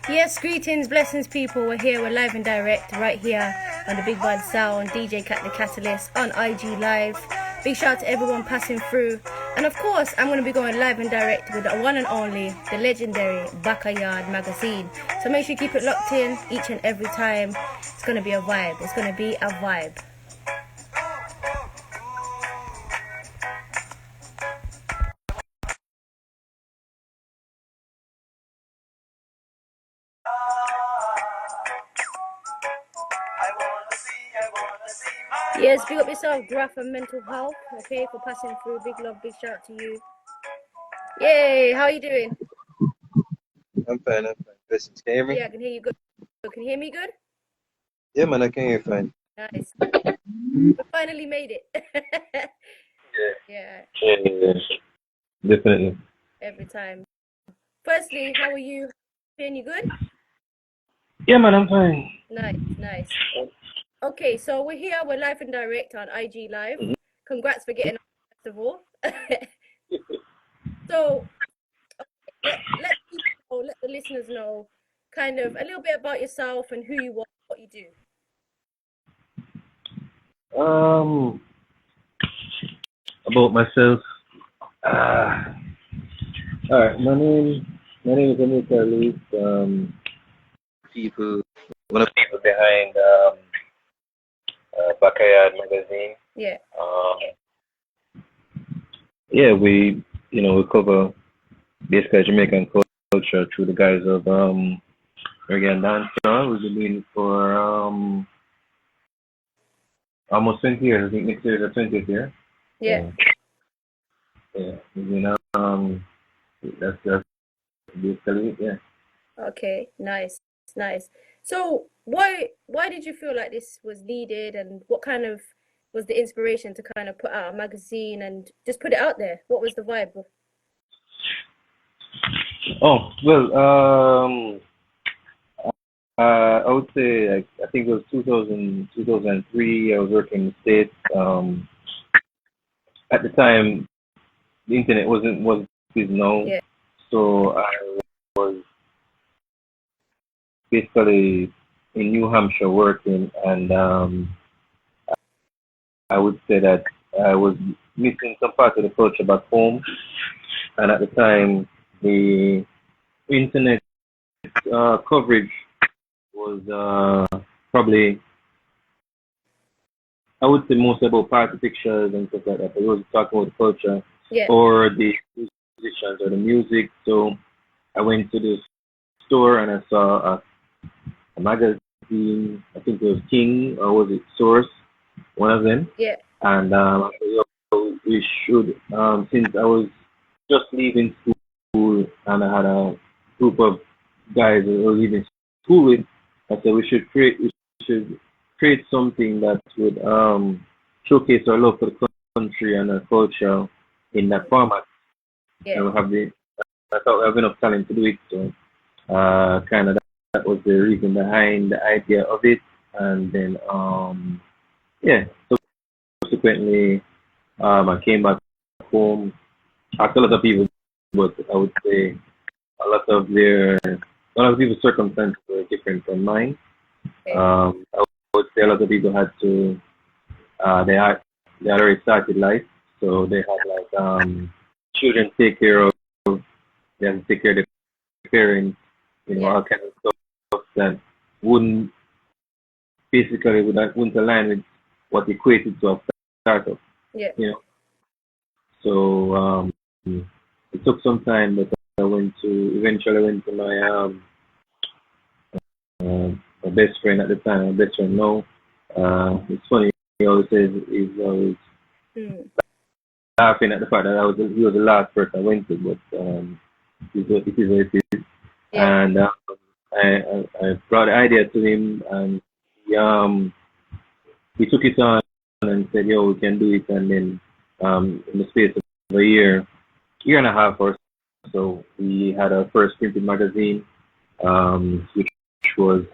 Yes, greetings, blessings, people. We're here, we're live and direct, right here on the Big Bad Sound, DJKat the Kat-a-lyst on IG Live. Big shout out to everyone passing through. And of course, I'm going to be going live and direct with the one and only, the legendary Backayard Magazine. So make sure you keep it locked in each and every time. It's going to be a vibe. It's going to be a vibe. Yes, big up yourself, Graph and Mental Health, okay, for passing through. Big love, big shout out to you. Yay, how are you doing? I'm fine, I'm fine. Listen, can you hear me? Yeah, I can hear you good. Can you hear me good? Yeah, man, I can hear you fine. Nice. We finally made it. Yeah. Yeah, Yeah, definitely. every time. Firstly, how are you? Feeling you good? Yeah, man, I'm fine. Nice, nice. Okay, so we're here, we're live and direct on IG Live. Mhm. Congrats for getting on, first of all. So let people know, let the listeners know kind of a little bit about yourself and who you are, what you do. About myself. Uh, all right, my name is Louis. People, one of the people behind Backayard Magazine. Yeah, Um, yeah, we cover basically Jamaican culture through the guise of reggae and dancehall. We've been doing it for almost 20 years. I think next year is the 20th year. yeah. So, yeah, that's basically it. Yeah. Okay, nice, nice. So why did you feel like this was needed, and what kind of was the inspiration to kind of put out a magazine and just put it out there? What was the vibe? Oh well, I would say I think it was 2000, 2003. I was working in the States. At the time, the internet wasn't was is known, Yeah, so I was basically in New Hampshire working, and I would say that I was missing some part of the culture back home. And at the time, the internet coverage was probably, I would say, most about party pictures and stuff like that. But it was talking about the culture yeah, or the musicians or the music. So I went to the store and I saw a magazine. I think it was King or was it Source, one of them. yeah, And I said, yo, we should, since I was just leaving school and I had a group of guys that I was leaving school with, I said we should create something that would showcase our love for the country and our culture in that format. yeah. And I thought we have enough talent to do it. So kind of that was the reason behind the idea of it. And then yeah, subsequently I came back home. Asked a lot of people, but I would say a lot of people's circumstances were different from mine. Okay. I would say a lot of people had to they had already started life, so they had like children to take care of, they had to take care of their parents, Yeah, all kind of stuff that wouldn't wouldn't align with what equated to a startup, yeah. you know. So it took some time, but I eventually went to my best friend at the time, my best friend now. It's funny, he always says he's always Mm. laughing at the fact that he was the last person I went to, but it is what it is. Yeah, And I brought the idea to him, and he took it on and said, "Yo, we can do it." And then in the space of a year and a half or so, we had our first printed magazine, which was,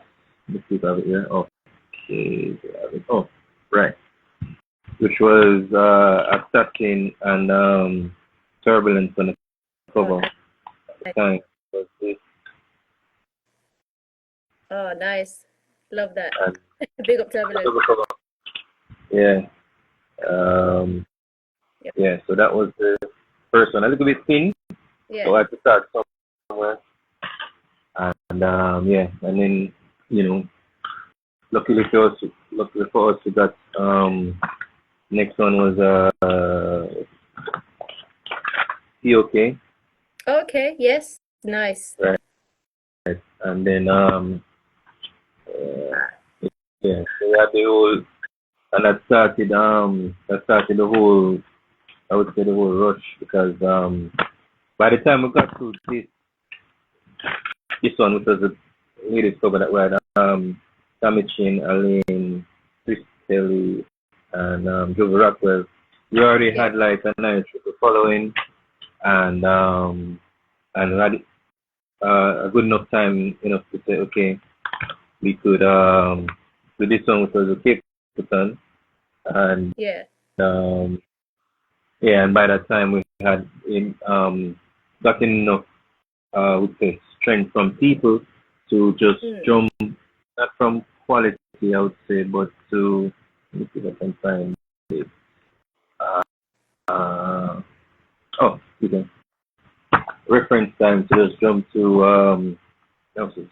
let's see if I have it here. Okay, oh, right, which was a satin and turbulence on the oh, cover at the time. Was this Oh, nice. Love that. And Big up Turbulence. yeah. Um, Yep. yeah, so that was the first one. A little bit thin, Yeah. so I had to start somewhere. And yeah, and then, you know, luckily for us, we got next one was POK. Okay, yes. Nice. Right. And then yeah, so we had the whole, and that started the whole, I would say, the whole rush, because by the time we got to this one, which was the latest cover that we had, Tommy Chin, Alain, Chris Kelly, and Joe Rockwell, we already had like a nice following, and had a good enough time enough to say, okay, we could do this one, which was a Cape Town, and Yeah. yeah, and by that time we had gotten enough, would say, strength from people to just jump, not from quality, I would say, but to, let me see if I can find it. Okay, reference time to just jump to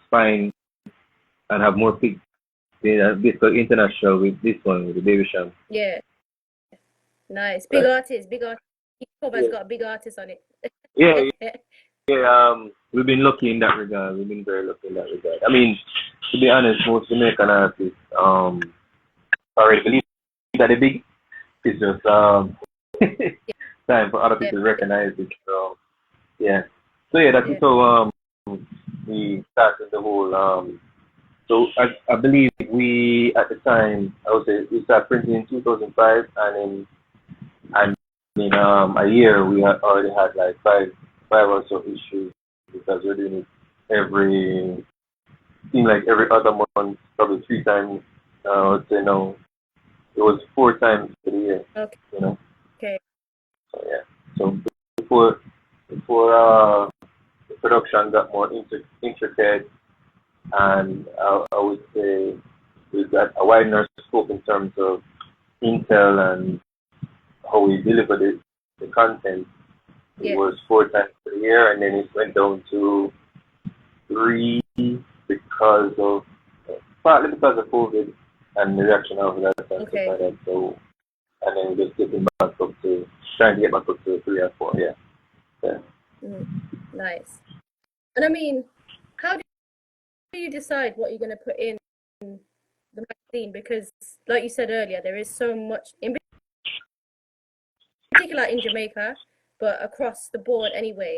spine and have more big, basically international with this one, with the Baby Sham. Yeah. Nice. Big artist. Each cover's got a big artist on it. Yeah, we've been lucky in that regard. We've been very lucky in that regard. I mean, to be honest, most Jamaican artists already believe that they're big. It's just time for other people to recognize it. So yeah. So yeah, that's so we started the whole so I believe we at the time, I would say, we started printing in 2005, and in a year we had already had like five or so issues, because we're doing it seemed like every other month, probably 3 times. I would say no, it was 4 times for the year. Okay. You know. Okay. So yeah. So before the production got more intricate, and I would say we got a wider scope in terms of intel and how we deliver the content. It was 4 times per year, and then it went down to 3 partly because of COVID and the reaction of that and stuff like that. So, and then just trying to get back up to 3 or 4. Yeah. Nice. And I mean, how do you decide what you're going to put in the magazine? Because, like you said earlier, there is so much, in particular in Jamaica, but across the board anyway.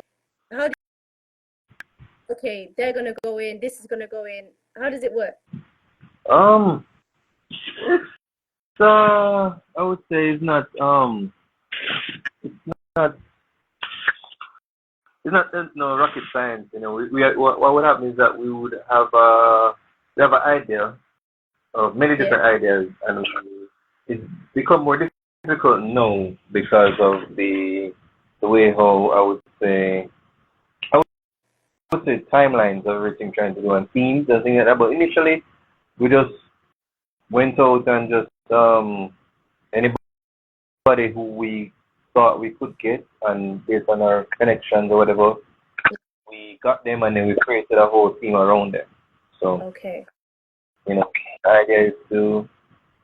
Okay, they're going to go in, this is going to go in. How does it work? It's I would say it's not there's no rocket science. You know, what would happen is that we would have an idea of many different ideas, and it's become more difficult now because of the way how I would say timelines of everything trying to do, and themes and things like that. But initially, we just went out and just anybody who we thought we could get, and based on our connections or whatever, we got them, and then we created a whole team around them. So, you know, the idea is to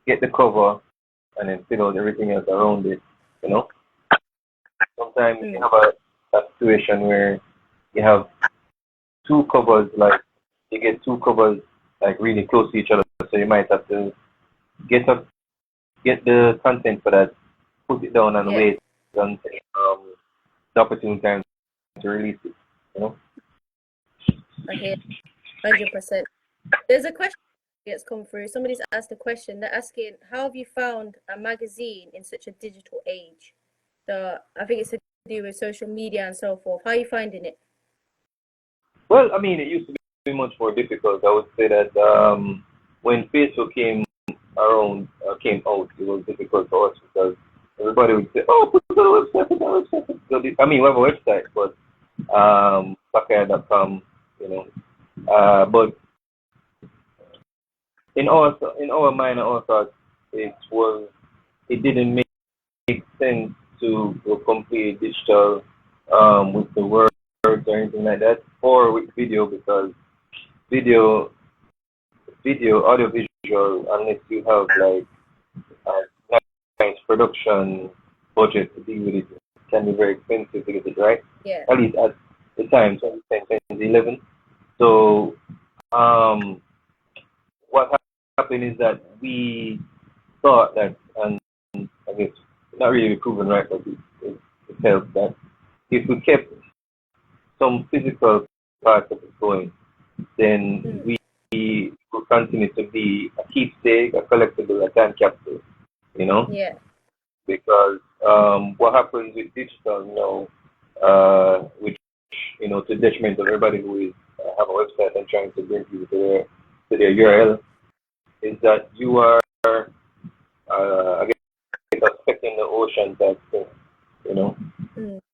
get the cover and then fill out everything else around it. You know, sometimes you have a situation where you have two covers, like you get two covers like really close to each other, so you might have to get the content for that, put it down and wait until the opportune time to release it. You know. Okay, 100%. There's a question that's come through. Somebody's asked a question. They're asking, how have you found a magazine in such a digital age? So I think it's to do with social media and so forth. How are you finding it? Well, I mean, it used to be much more difficult. I would say that when Facebook came out, it was difficult for us because everybody would say, "Oh, put it on the website, So I mean, we have a website, but Backayard.com, you know. But in our mind and our thoughts, it didn't make sense to go complete digital with the words or anything like that, or with video, because video audio visual, unless you have like a nice production budget to deal with it, can be very expensive to get it right. Yeah. At least at the time, 2010, 2011. So what happened is that we thought that, and I guess not really proven right, but it helped that if we kept some physical parts of it going, then we will continue to be a keepsake, a collectible, a time capsule, you know? Yeah. Because what happens with digital, which, to the detriment of everybody who is have a website and trying to bring people to their URL, is that you are, I guess, a speck in the ocean type thing, you know?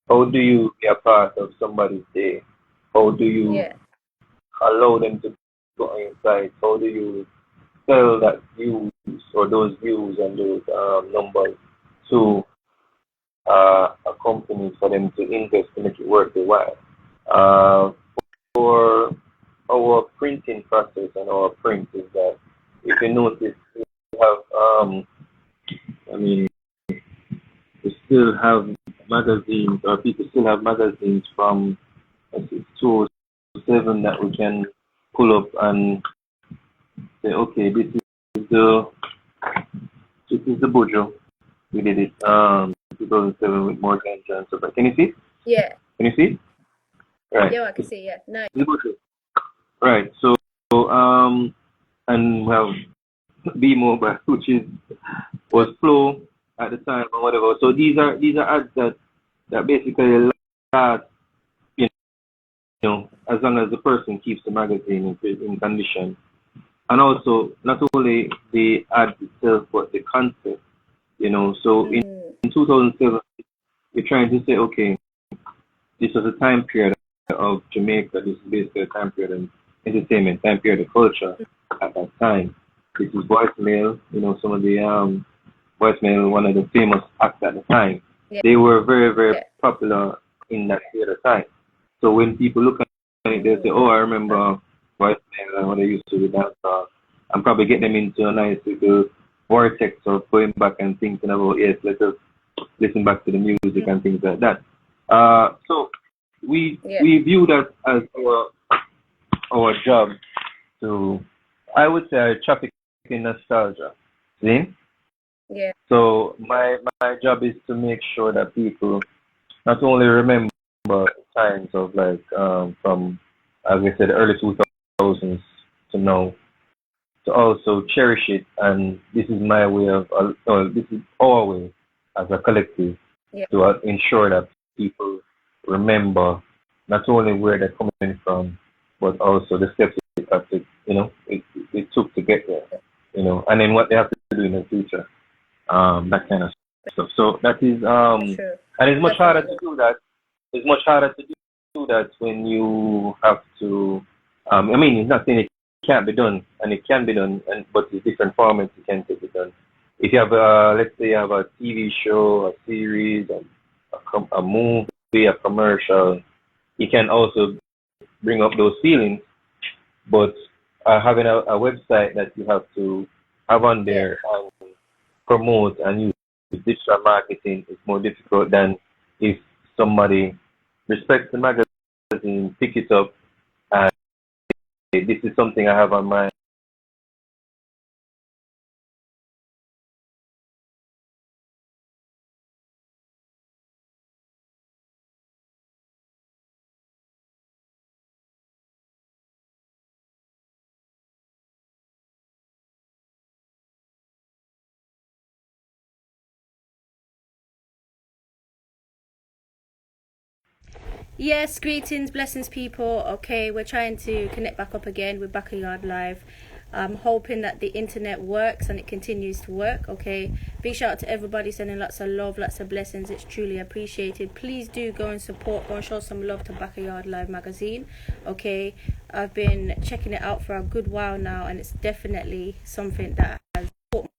How do you be a part of somebody's day? How do you allow them to go on your site? How do you sell that views or those views and those numbers to a company for them to invest to make it worth their while? For our printing process and our print is that, if you notice, we have, we still have magazines, or people still have magazines from 2007 that we can pull up and say, okay, this is the Bojo. We did it 2007 with Morgan and stuff. Can you see? Yeah. Can you see? Right. Yeah, I can see. Yeah. Nice. Right. So and we have B-Mobile, which was Flow at the time or whatever. So these are ads that basically last, as long as the person keeps the magazine in condition. And also, not only the ad itself, but the concept, So in 2007, we're trying to say, okay, this was a time period of Jamaica. This is basically a time period of entertainment, time period of culture at that time. This is voicemail, some of the voicemail, one of the famous acts at the time. Yeah. They were very, very popular in that period of time. So when people look at it, they say, oh, I remember voicemail and what they used to do that. And probably get them into a nice little vortex of going back and thinking about, yes, let us listen back to the music and things like that. So we view that as our job to, I would say, traffic in nostalgia. See? Yeah. So my job is to make sure that people not only remember times of like from, as I said, early 2000s to now, to also cherish it. And this is my way of, this is our way as a collective to ensure that people remember not only where they're coming from, but also the steps it have to, it took to get there, and then what they have to do in the future, that kind of stuff. So that is, and it's much harder to do that. It's much harder to do that when you have to. It's not saying it can't be done, and it can be done, but in different formats it can be done. If you have, let's say, you have a TV show, a series, a movie, a commercial, you can also bring up those feelings. But having a website that you have to have on there and promote and use digital marketing is more difficult than if somebody respects the magazine, pick it up, and say, this is something I have on my Yes, greetings, blessings, people. Okay, we're trying to connect back up again with Backayard Live. I'm hoping that the internet works and it continues to work. Okay, big shout out to everybody sending lots of love, lots of blessings. It's truly appreciated. Please do go and support, go and show some love to Backayard Live Magazine. Okay, I've been checking it out for a good while now, and it's definitely something that has taught me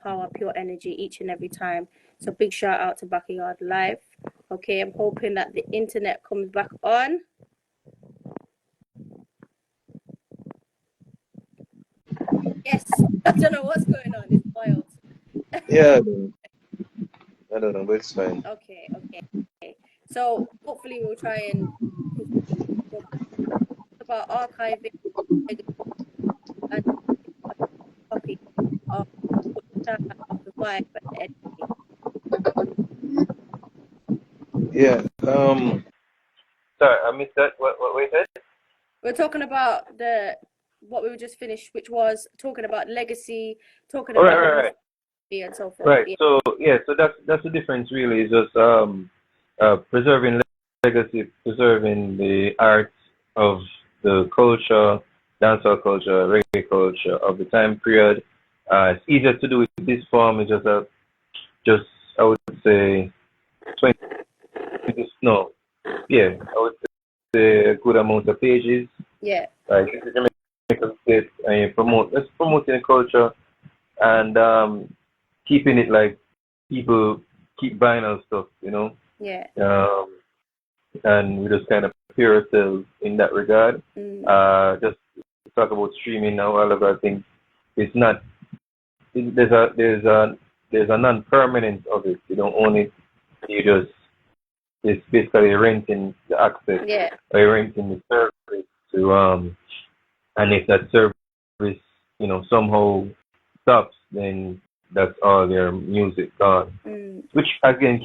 power, pure energy each and every time. So big shout out to Backayard Live. Okay, I'm hoping that the internet comes back on. Yes, I don't know what's going on. It's wild. Yeah, I don't know, but it's fine. Okay. So hopefully we'll try and about archiving and copy of the vibe and the energy. Yeah. Sorry, I missed that. What we said? We're talking about what we just finished, which was talking about legacy, talking about Right. and so forth. Right. Yeah. So that's the difference really. Is just preserving legacy, preserving the art of the culture, dancehall culture, reggae culture of the time period. It's easier to do with this form. It's just I would say 20. No, yeah, I would say a good amount of pages. Yeah. Like if you make a state and you let's promoting the culture and keeping it like people keep buying our stuff, you know. Yeah. And we just kind of prepare ourselves in that regard. Just to talk about streaming now, all of I think it's not. There's a non-permanence of it. You don't own it. It's basically renting the access. Yeah. Or you're renting the service to and if that service somehow stops, then that's all their music gone. Which again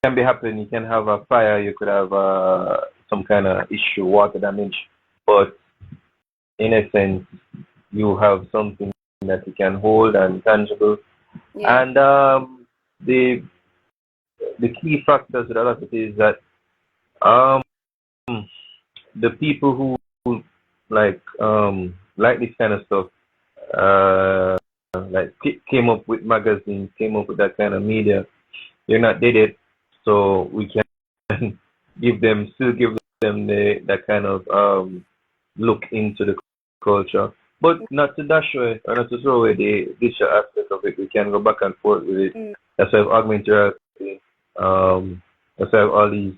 can be happening. You can have a fire, you could have some kind of issue, water damage, but in a sense, you have something that you can hold and tangible. Yeah. And the key factors with a lot of it is that the people who like this kind of stuff, like came up with magazines, came up with that kind of media. They're not did it, so we can still give them that kind of look into the culture, but not to dash away or not to throw away the digital aspect of it. We can go back and forth with it. That's why I have augmented reality. That's why I have all these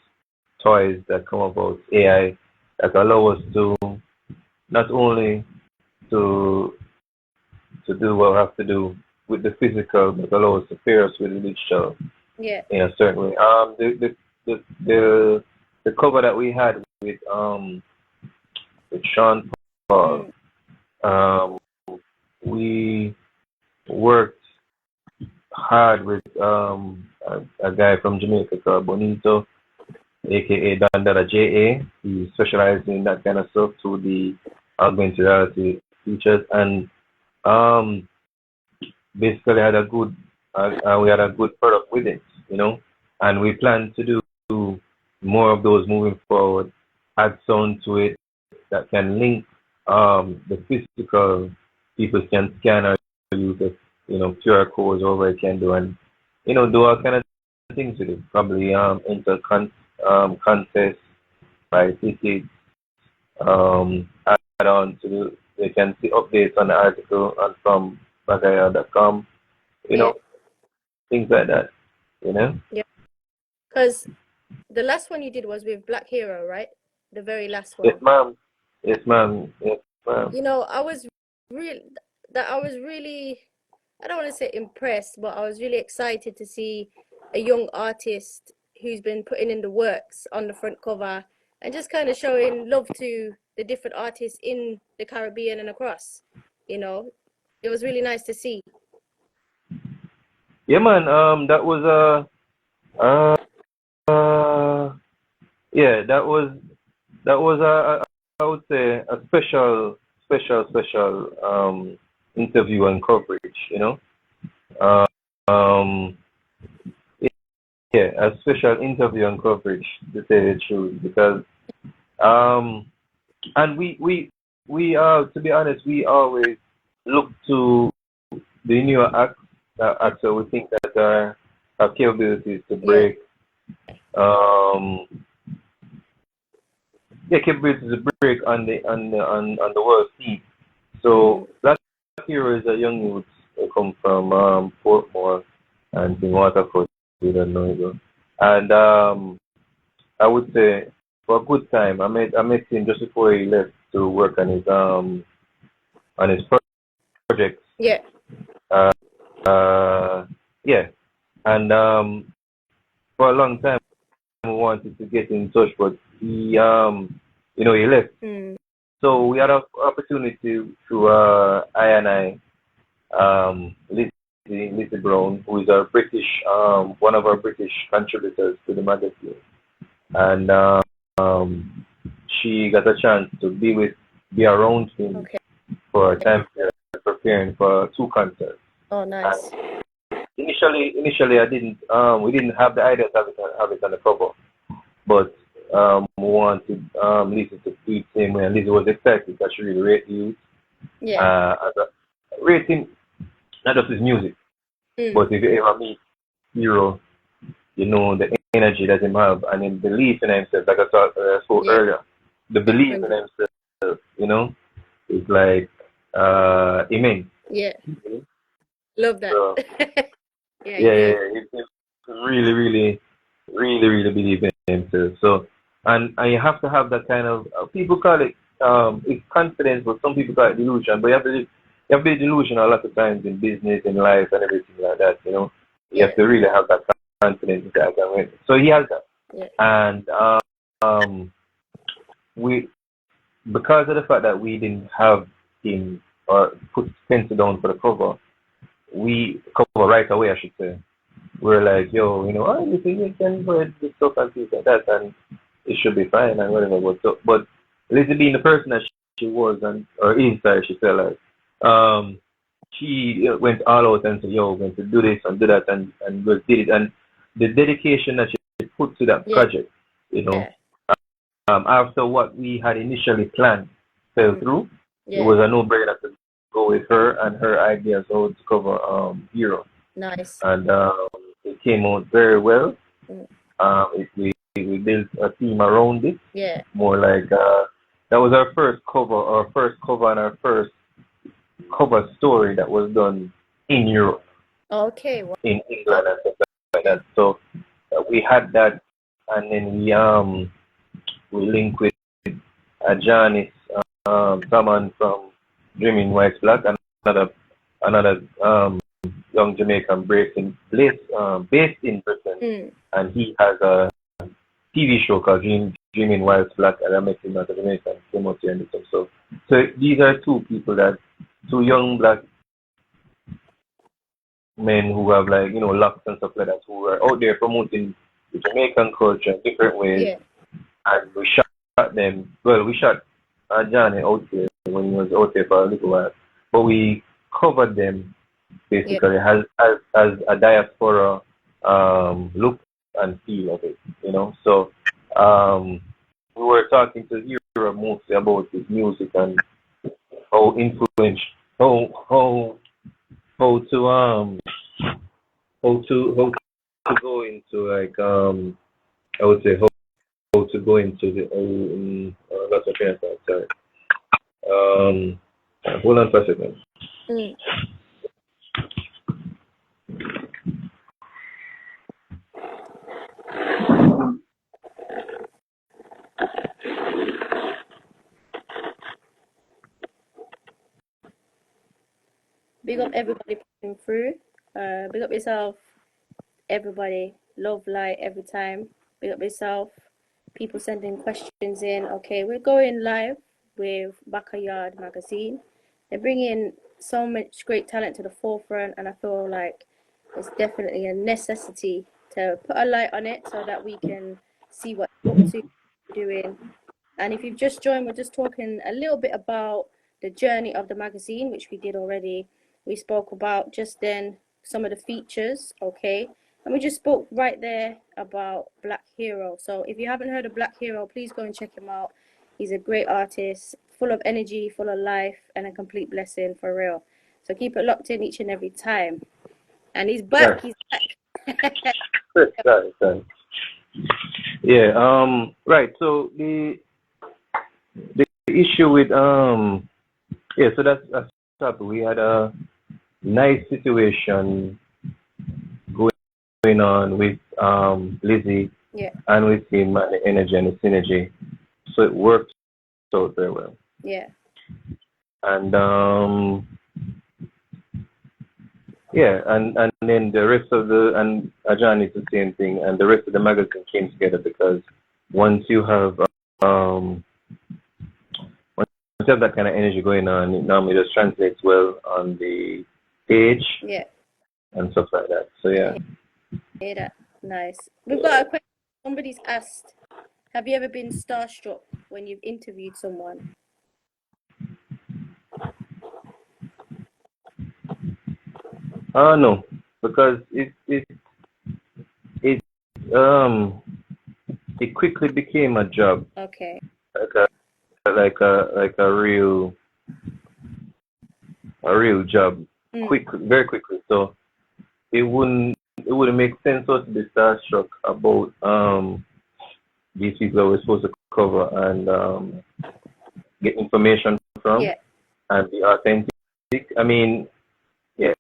toys that come about AI that allow us to not only to do what we have to do with the physical, but allow us to pair us with the digital. Yeah. Yeah, certainly. The cover that we had with Sean Paul, we worked hard with a guy from Jamaica called Bonito, aka Dandara JA. He specializes in that kind of stuff to the augmented reality features, and basically had a good we had a good product with it, and we plan to do more of those moving forward, add sound to it that can link the physical. People can scan or use the QR codes over it can do, and do all kind of things with it. Probably enter contests, buy tickets, add on to they can see updates on the article and from Backayard.com, things like that, Yeah. Because the last one you did was with Black Hero, right? The very last one. Yes, ma'am. Yes, ma'am. Yes, ma'am. I was really, I don't want to say impressed, but I was really excited to see a young artist who's been putting in the works on the front cover and just kind of showing love to the different artists in the Caribbean and across. It was really nice to see. Yeah, man. That was I would say a special interview and coverage. A special interview and coverage, to tell the truth, because Um, and to be honest, we always look to the newer acts that we think that have capabilities to break, um, capabilities to break on the world scene. So Black Hero is a young youth who come from Portmore and in Waterford, you don't know it. And I would say for a good time. I met him just before he left to work on his projects. Yeah. Yeah. And for a long time we wanted to get in touch, but he he left. So we had an opportunity to I and Lizzie Brown, who is our British one of our British contributors to the magazine, and she got a chance to be around him for a time period, preparing for 2 concerts. Oh, nice. And initially, I didn't. We didn't have the idea to have it on the cover, but we wanted Lizzie to do it the same way, and Lizzie was excited because she really rated you. Yeah. Rating not just his music, but if you ever meet Hero, you know the energy that him have and his belief in himself. Like I spoke earlier, the belief in himself, is like immense. Yeah. Love that. So, yeah. He really believe in himself. So, and you have to have that kind of people call it it's confidence, but some people call it delusion. But you have to be delusional a lot of times in business, in life, and everything like that. You have to really have that confidence. So he has that, and we, because of the fact that we didn't have him or put pencil down for the cover, we cover right away, I should say. We're like, yo, you think you can go ahead and do stuff and things like that, and it should be fine and whatever. But Lizzie being the person that she was or is, I should say, like, she went all out and said, yo, we're going to do this and do that, and just did it. And the dedication that she put to that project, after what we had initially planned fell through, it was a no-brainer to go with her and her ideas how to cover Hero. Nice. And it came out very well. We built a team around it. Yeah. More like that was our first cover and our first cover story that was done in Europe. Okay. Well, in England and stuff like that. So we had that, and then we linked with Janice, someone from Dreaming White Black, and another young Jamaican based in Britain, and he has a TV show called Dreaming White Black, and I met him as a Jamaican, came out here and did some stuff. So these are two young black men who have locks and stuff like that, who are out there promoting the Jamaican culture in different ways. Yeah. And we shot them. Well, we shot Johnny out there when he was out there for a little while, but we covered them basically as a diaspora look and feel of it, So we were talking to Hero mostly about his music and how influential, how to go into I would say how to go into the that's a train of thought, sorry. Hold on for a second. Big up everybody passing through. Big up yourself, everybody. Love, light every time. Big up yourself. People sending questions in. Okay, we're going live with Backayard Magazine. They're bringing so much great talent to the forefront, and I feel like it's definitely a necessity to put a light on it so that we can see what you're doing. And if you've just joined, we're just talking a little bit about the journey of the magazine, which we did already. We spoke about just then some of the features, okay? And we just spoke right there about Black Hero. So if you haven't heard of Black Hero, please go and check him out. He's a great artist, full of energy, full of life, and a complete blessing for real. So keep it locked in each and every time. And he's back. He's back. Sorry. Yeah. Right. So the issue with yeah. So that's up. We had a nice situation going on with Lizzie Yeah. and with him and the energy and the synergy. So it worked out very well. Yeah. And yeah, and then the rest of and Ajahn is the same thing, and the rest of the magazine came together because once you have that kind of energy going on, it normally just translates well on the page. Yeah. And stuff like that. So yeah. Hear that. Nice. We've got a question. Somebody's asked, have you ever been starstruck when you've interviewed someone? No, because it quickly became a job. Okay. Like a real job. Very quickly. So it wouldn't make sense to be starstruck about these people that we're supposed to cover and get information from and be authentic. I mean, yeah.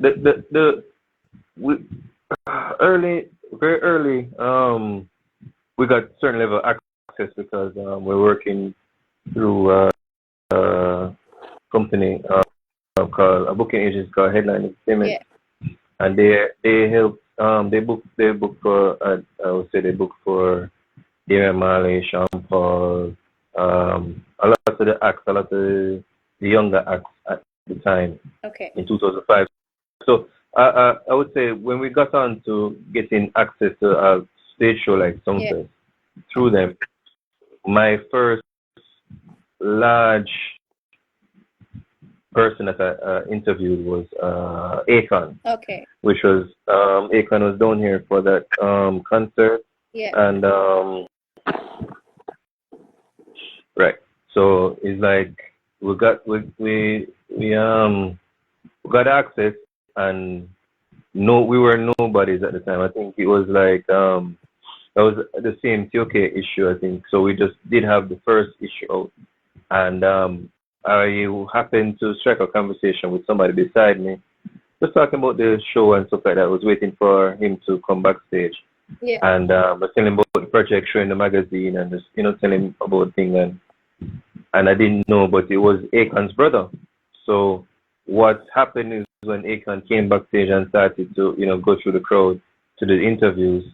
Very early, we got certain level of access because we're working through a company called a booking agency called Headline Entertainment. Yeah. And they help they book for I would say they book for Damian Marley, Sean Paul, a lot of the acts, a lot of the younger acts at the time. Okay. In 2005. So I would say when we got on to getting access to a stage show like Songfest through them, my first large person that I interviewed was Akon. Okay. Which was Akon was down here for that concert. Yeah. And right. So it's like we got access and we were nobodies at the time. I think it was like that was the same TOK issue, I think. So we just did have the first issue out. And I happened to strike a conversation with somebody beside me, just talking about the show and stuff like that. I was waiting for him to come backstage. Yeah. And I was telling him about the project, showing the magazine, and just telling him about things. And I didn't know, but it was Akon's brother. So what happened is when Akon came backstage and started to go through the crowd to the interviews,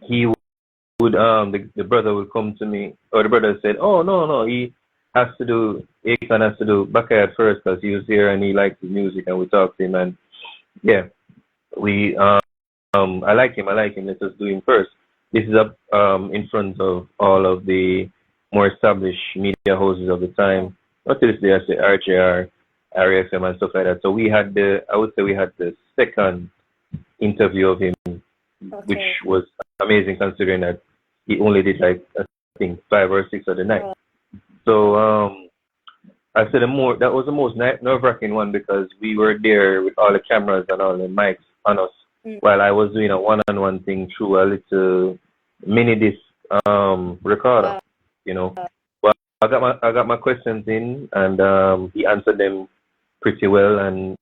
he would the brother would come to me, or the brother said, "Oh no, Akon has to do Backayard first because he was here and he liked his music and we talked to him and yeah, we I like him. Let's just do him first." This is up in front of all of the more established media houses of the time. Not to this day, I say RJR, RFM and stuff like that. So we had the second interview of him, which was amazing considering that he only did like I think 5 or 6 of the night. So I said that was the most nerve-wracking one because we were there with all the cameras and all the mics on us while I was doing a one-on-one thing through a little mini disc recorder, Well, I got my questions in and he answered them pretty well and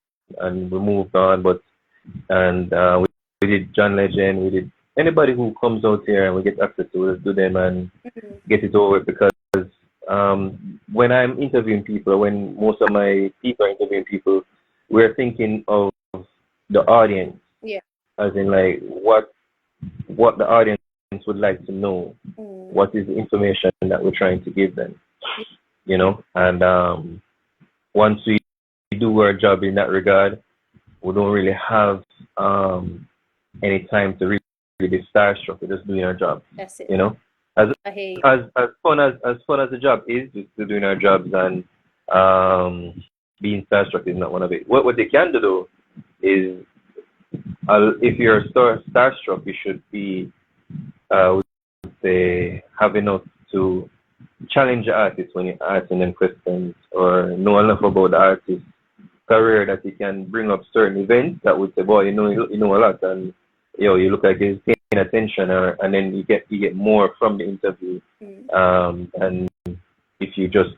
we moved on. But we did John Legend, we did anybody who comes out here and we get access to, let's do them and get it over because when I'm interviewing people, when most of my people are interviewing people, we're thinking of the audience. Yeah. As in like what the audience would like to know. What is the information that we're trying to give them. And once we do our job in that regard, we don't really have any time to really be starstruck. We're just doing our job. That's it. As fun as the job is, just doing our jobs and being starstruck is not one of it. What they can do though is if you're starstruck, you should be say, have enough to challenge the artist when you're asking them questions, or know enough about the artist's career that you can bring up certain events that would say, boy, you know a lot, and you look like you're paying attention, and then you get more from the interview. And if you just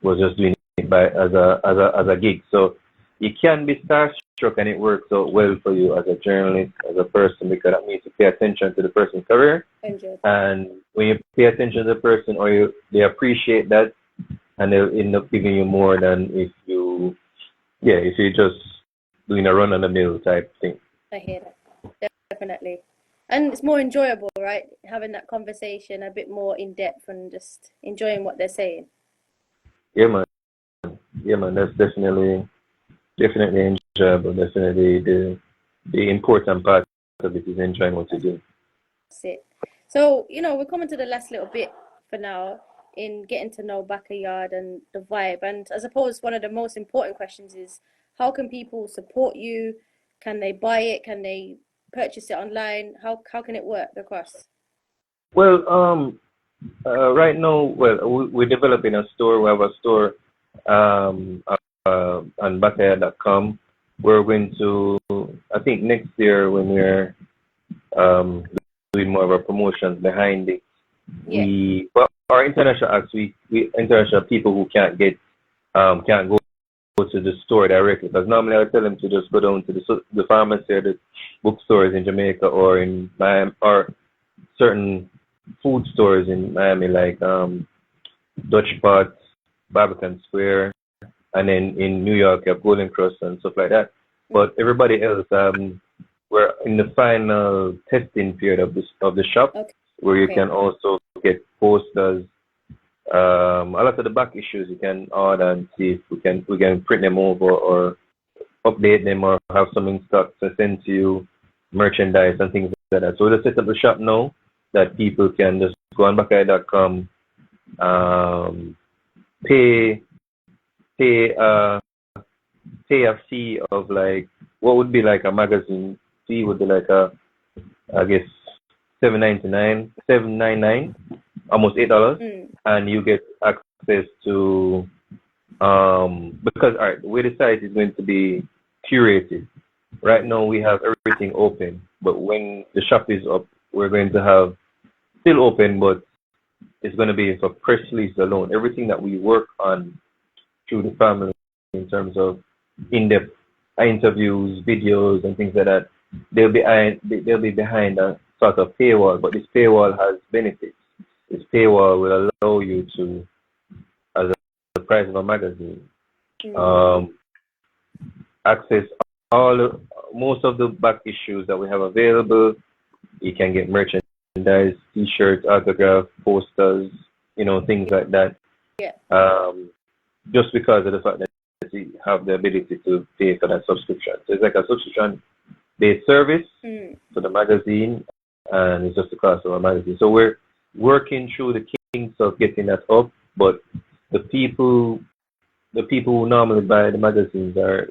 was just doing it by as a gig, so you can be starstruck, and it works out well for you as a journalist, as a person, because that means you pay attention to the person's career. And when you pay attention to the person, or they appreciate that, and they'll end up giving you more than if you're just doing a run on the mill type thing. I hear that, definitely. And it's more enjoyable, right? Having that conversation a bit more in depth and just enjoying what they're saying. Yeah, man. That's definitely enjoyable. Definitely the important part of it is enjoying what you do. That's it. So, we're coming to the last little bit for now in getting to know Backayard and the vibe. And I suppose one of the most important questions is, how can people support you? Can they buy it? Can they purchase it online? How can it work across? Well, right now, we're developing a store. We have a store on Backayard.com. We're going to, I think next year, when we're doing more of our promotions behind it, our international acts, we international people who can't go to the store directly, because normally I tell them to just go down to the pharmacy or the bookstores in Jamaica, or in Miami, or certain food stores in Miami, like Dutch Pot, Barbican Square, and then in New York you have Golden Cross and stuff like that. But everybody else, we're in the final testing period of the shop, where you can also get posters. A lot of the back issues you can order and see if we can print them over or update them, or have some in stock to send to you, merchandise and things like that. So we'll set up a shop now that people can just go on Backayard.com, pay a fee of like what would be like a magazine fee would be like I guess $7.99, almost $8, and you get access to because the way the site is going to be curated. Right now we have everything open, but when the shop is up, we're going to have still open, but it's going to be for press release alone. Everything that we work on through the family in terms of in-depth interviews, videos, and things like that, they'll be behind a sort of paywall, but this paywall has benefits. This paywall will allow you to, as the price of a magazine, access most of the back issues that we have available. You can get merchandise, T-shirts, autograph, posters, things like that. Just because of the fact that you have the ability to pay for that subscription. So it's like a subscription-based service for the magazine, and it's just the cost of a magazine. So we're working through the kinks of getting that up, but the people who normally buy the magazines are,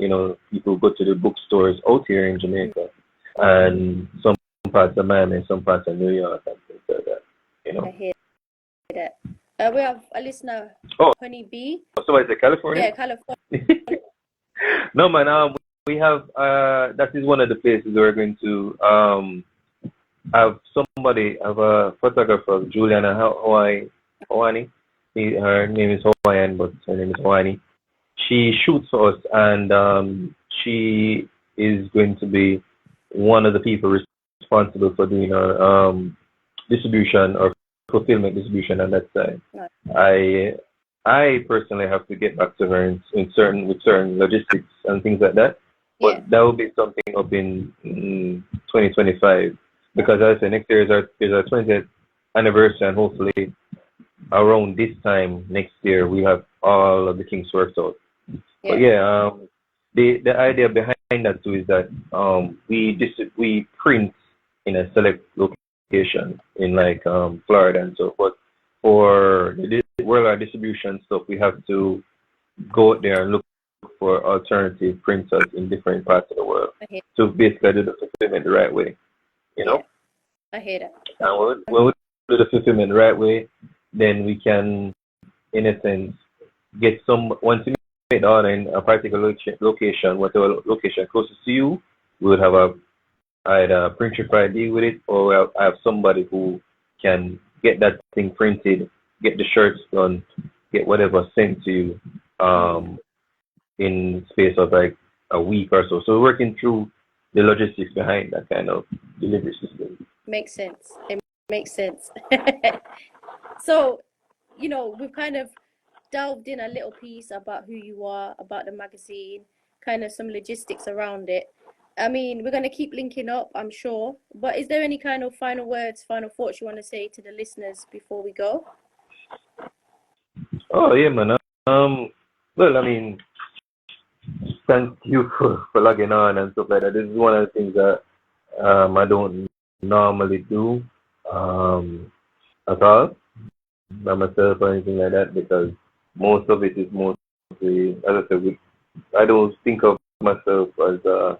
people who go to the bookstores out here in Jamaica, and some parts of Miami, some parts of New York, and things like that. I hear that. We have a listener, Honey B. So is it California? Yeah, California. No, man. We have that is one of the places we're going to have a photographer, Juliana Hawani. Her name is Hawaiian, but her name is Hawani. She shoots for us, and she is going to be one of the people responsible for doing our distribution or fulfillment distribution on that side. Nice. I personally have to get back to her with certain logistics and things like that. But that will be something up in 2025, because as I said, next year is our 20th anniversary, and hopefully around this time next year we have all of the kinks worked out. But the idea behind that too is that we print in a select location in like Florida and so forth. For the worldwide distribution stuff, we have to go out there and look for alternative printers in different parts of the world to basically do the fulfillment the right way, Yeah. I hear that. And when we do the fulfillment right way, then we can, in a sense, get once you make the order in a particular location, whatever location closest to you, we would have either a printer deal with it, or we'll have somebody who can get that thing printed, get the shirts done, get whatever sent to you in space of like a week or so. So we're working through the logistics behind that kind of delivery system. Makes sense. It makes sense. So, you know, we've kind of delved in a little piece about who you are, about the magazine, kind of some logistics around it. I mean, we're going to keep linking up, I'm sure. But is there any kind of final words, final thoughts you want to say to the listeners before we go? Oh yeah, man. Well, I mean, thank you for logging on and stuff like that. This is one of the things that I don't normally do at all by myself or anything like that, because most of it is mostly, as I said, I don't think of myself as a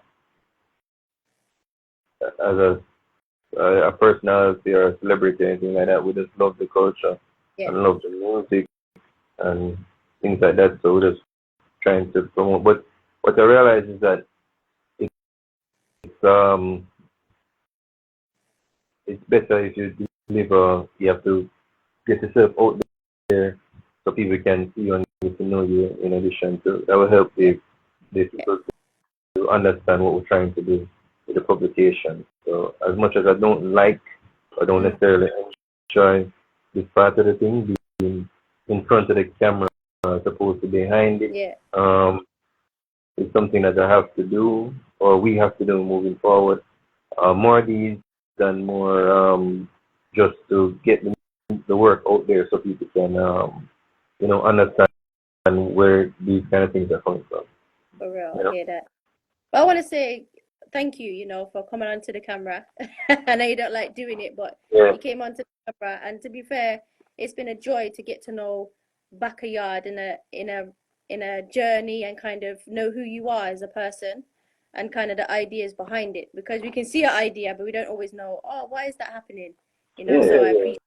personality or a celebrity or anything like that. We just love the culture and love the music and things like that. So we're just trying to promote. But what I realize is that it's better if you deliver. You have to get yourself out there so people can see you and get to know you. In addition to that, will help the people to understand what we're trying to do with the publication. So as much as I don't like or don't necessarily enjoy this part of the thing, being in front of the camera as opposed to behind it, it's something that I have to do, or we have to do moving forward. More of these than more just to get the work out there so people can understand where these kind of things are coming from. For real, I hear that. But I want to say thank you, for coming onto the camera. I know you don't like doing it, but you came onto the camera, and to be fair, it's been a joy to get to know Backayard in a journey and kind of know who you are as a person and kind of the ideas behind it, because we can see an idea but we don't always know, why is that happening, so I appreciate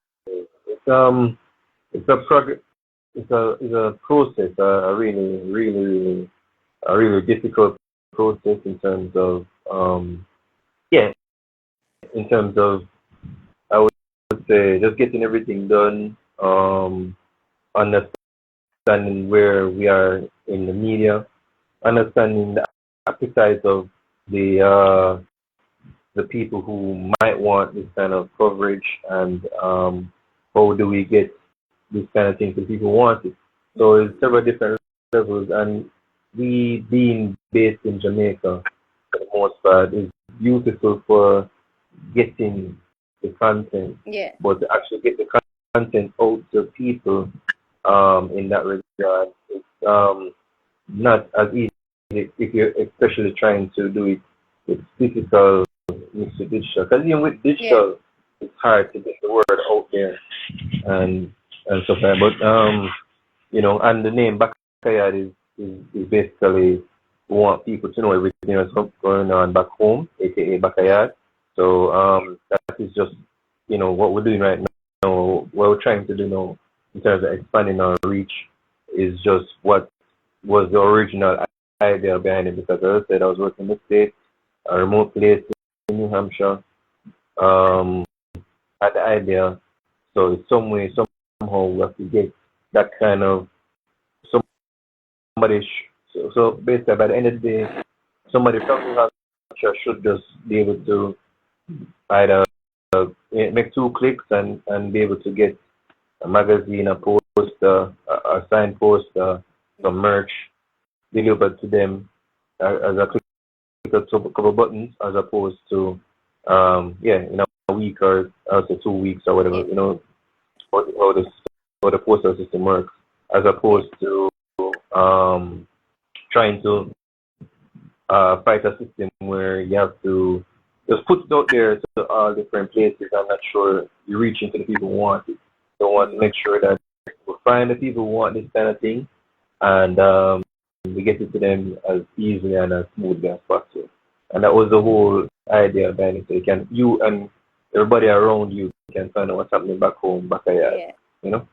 it's a progress. It's a process, a really difficult process in terms of in terms of, I would say, just getting everything done, understanding where we are in the media, understanding the appetite of the people who might want this kind of coverage, and how do we get this kind of thing to people who want it. So it's several different levels, and we being based in Jamaica for the most part is beautiful for getting the content, but to actually get the content out to people in that regard, it's not as easy if you're especially trying to do it with physical mixed with digital. Because even with digital, it's hard to get the word out there and stuff like that. But and the name Backayard is basically, we want people to know everything that's going on back home, aka Backayard. So that is just what we're doing right now. What we're trying to do now in terms of expanding our reach is just what was the original idea behind it. Because as I said, I was working in the States, a remote place in New Hampshire. Had the idea, so it's somehow we have to get that kind of somebody. So basically, by the end of the day, somebody from New Hampshire should just be able to either make 2 clicks and be able to get a magazine, a poster, a signed poster, some merch delivered to them as a click of a couple buttons, as opposed to in a week or also 2 weeks or whatever, how the postal system works, as opposed to trying to fight a system where you have to just put it out there to all different places. I'm not sure you're reaching to the people who want it. So I want to make sure that we find the people who want this kind of thing, and we get it to them as easily and as smoothly as possible. And that was the whole idea behind it. So you and everybody around you can find out what's happening back home, Backayard. Yeah, You know?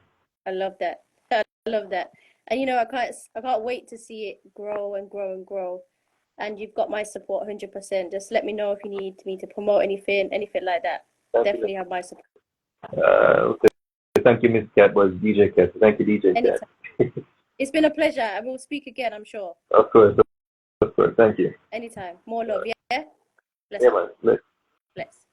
I love that. I love that. And you know, I can't wait to see it grow and grow and grow. And you've got my support 100%. Just let me know if you need me to promote anything like that. Thank Definitely you. have my support. Okay. Thank you, Miss Cat. Was DJ Cat. Thank you, DJ Cat. Anytime. It's been a pleasure, and we'll speak again, I'm sure. Of course. Of course. Thank you. Anytime. More love, yeah? Bless Yeah, up. man. Bless.